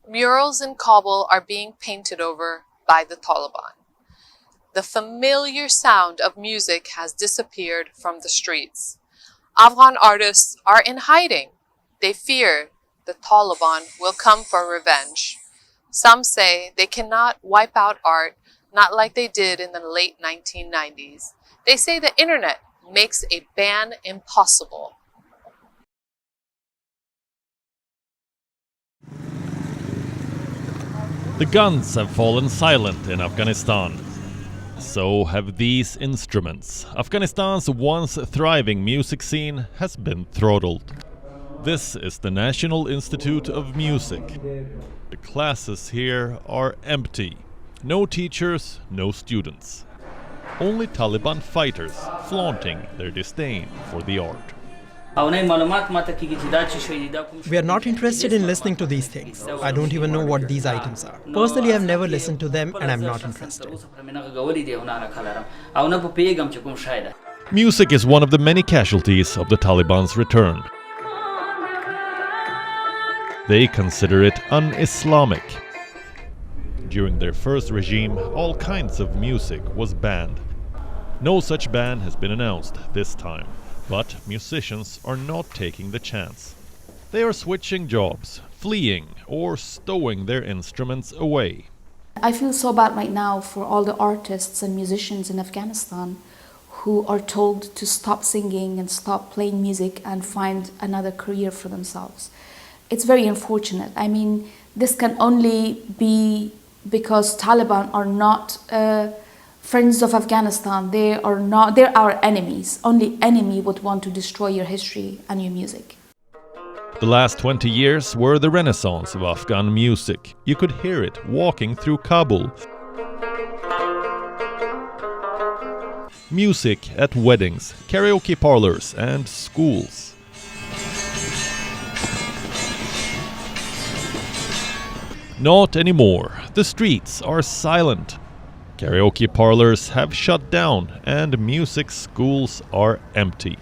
Murals in Kabul are being painted over by the Taliban. The familiar sound of music has disappeared from the streets. Afghan artists are in hiding. They fear the Taliban will come for revenge. Some say they cannot wipe out art, not like they did in the late 1990s. They say the internet makes a ban impossible. The guns have fallen silent in Afghanistan. So have these instruments. Afghanistan's once thriving music scene has been throttled. This is the National Institute of Music. The classes here are empty. No teachers, no students. Only Taliban fighters flaunting their disdain for the art. We are not interested in listening to these things. I don't even know what these items are. Personally, I've never listened to them and I'm not interested. Music is one of the many casualties of the Taliban's return. They consider it un-Islamic. During their first regime, all kinds of music was banned. No such ban has been announced this time. But musicians are not taking the chance. They are switching jobs, fleeing, or stowing their instruments away. I feel so bad right now for all the artists and musicians in Afghanistan who are told to stop singing and stop playing music and find another career for themselves. It's very unfortunate. I mean, this can only be because Taliban are not friends of Afghanistan. They're our enemies. Only enemy would want to destroy your history and your music. The last 20 years were the renaissance of Afghan music. You could hear it walking through Kabul. Music at weddings, karaoke parlors and schools. Not anymore. The streets are silent. Karaoke parlors have shut down and music schools are empty.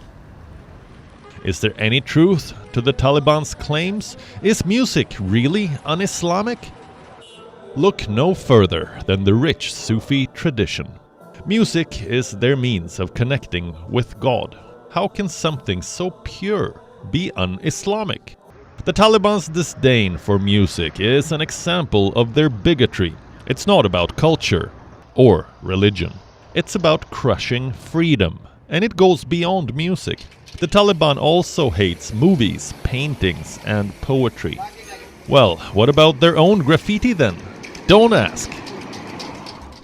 Is there any truth to the Taliban's claims? Is music really un-Islamic? Look no further than the rich Sufi tradition. Music is their means of connecting with God. How can something so pure be un-Islamic? The Taliban's disdain for music is an example of their bigotry. It's not about culture or religion. It's about crushing freedom, and it goes beyond music. The Taliban also hates movies, paintings, and poetry. Well, what about their own graffiti then? Don't ask.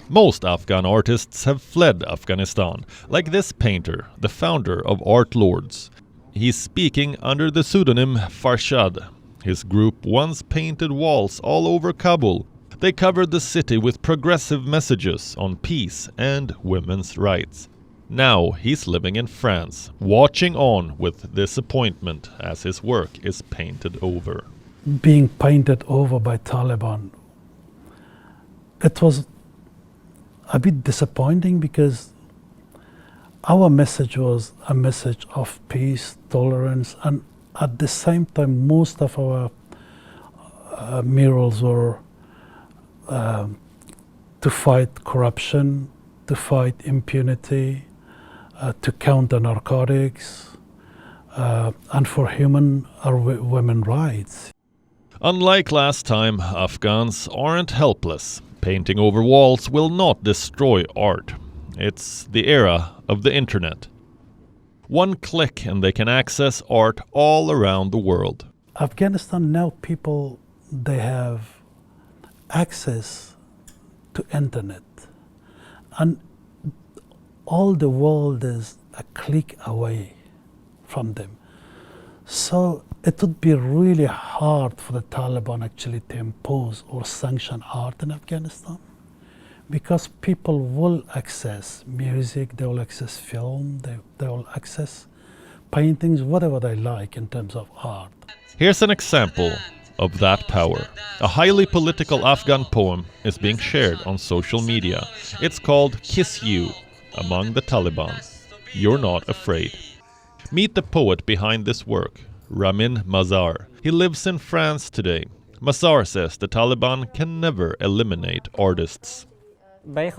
Most Afghan artists have fled Afghanistan, like this painter, the founder of Art Lords. He's speaking under the pseudonym Farshad. His group once painted walls all over Kabul. They covered the city with progressive messages on peace and women's rights. Now he's living in France, watching on with disappointment as his work is painted over. Being painted over by Taliban, it was a bit disappointing because our message was a message of peace, tolerance, and at the same time most of our murals were to fight corruption, to fight impunity, to counter narcotics, and for human or women rights. Unlike last time, Afghans aren't helpless. Painting over walls will not destroy art. It's the era of the internet. One click and they can access art all around the world. Afghanistan now people, they have access to internet, and all the world is a click away from them. So it would be really hard for the Taliban actually to impose or sanction art in Afghanistan, because people will access music, they will access film, they will access paintings, whatever they like in terms of art. Here's an example of that power. A highly political Afghan poem is being shared on social media. It's called Kiss You among the Taliban. You're not afraid. Meet the poet behind this work, Ramin Mazar. He lives in France today. Masar says the Taliban can never eliminate artists. They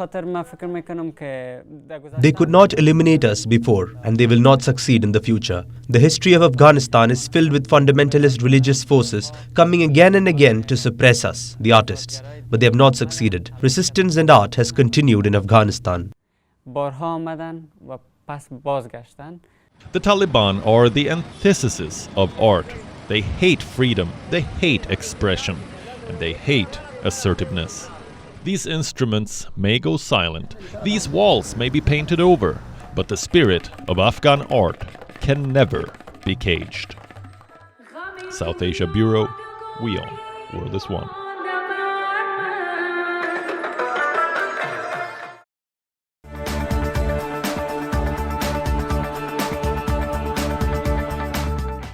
could not eliminate us before, and they will not succeed in the future. The history of Afghanistan is filled with fundamentalist religious forces coming again and again to suppress us, the artists. But they have not succeeded. Resistance and art has continued in Afghanistan. The Taliban are the antithesis of art. They hate freedom, they hate expression, and they hate assertiveness. These instruments may go silent, these walls may be painted over, but the spirit of Afghan art can never be caged. South Asia Bureau, WION World is One.